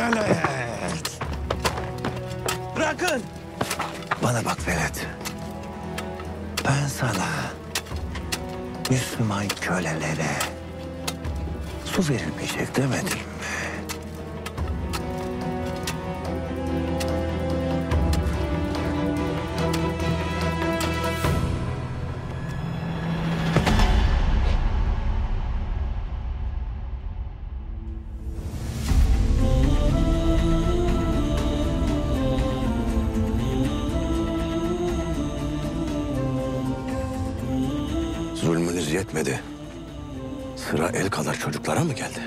Velet! Bırakın! Bana bak Velet. Ben sana Müslüman kölelere su verilmeyecek demedim mi? Zulmünüz yetmedi. Sıra el kadar çocuklara mı geldi?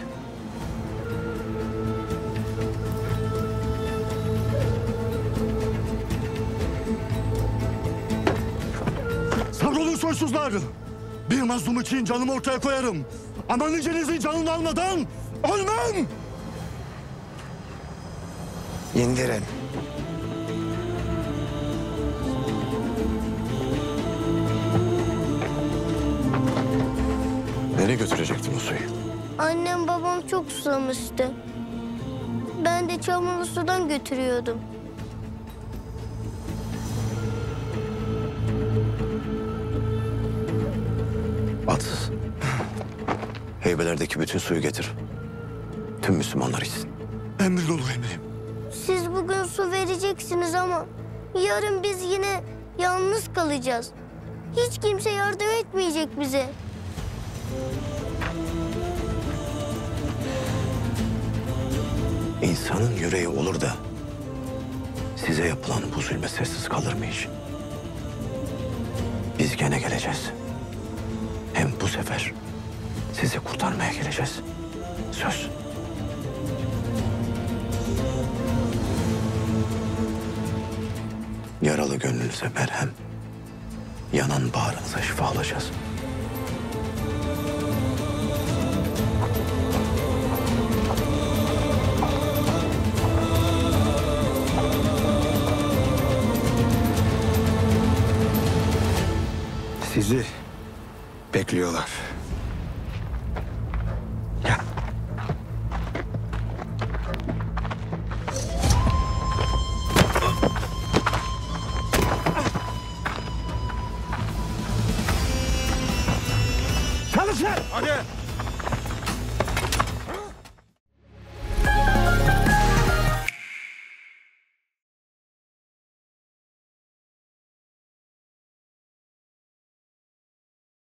Sabrolun soysuzlar! Bir mazlum için canımı ortaya koyarım. Ama nicenizin canını almadan ölmem! İndirin. Nereye götürecektin o suyu? Annem babam çok susamıştı. Ben de çamurlu sudan götürüyordum. Atsız. Heybelerdeki bütün suyu getir. Tüm Müslümanlar içsin. Emrin olur emrim. Siz bugün su vereceksiniz ama yarın biz yine yalnız kalacağız. Hiç kimse yardım etmeyecek bize. İnsanın yüreği olur da size yapılan bu zulme sessiz kalır mı hiç? Biz gene geleceğiz. Hem bu sefer sizi kurtarmaya geleceğiz. Söz. Yaralı gönlünüze merhem, yanan bağrınıza şifa alacağız. Sizi bekliyorlar. Gel. Çalışın! Hadi!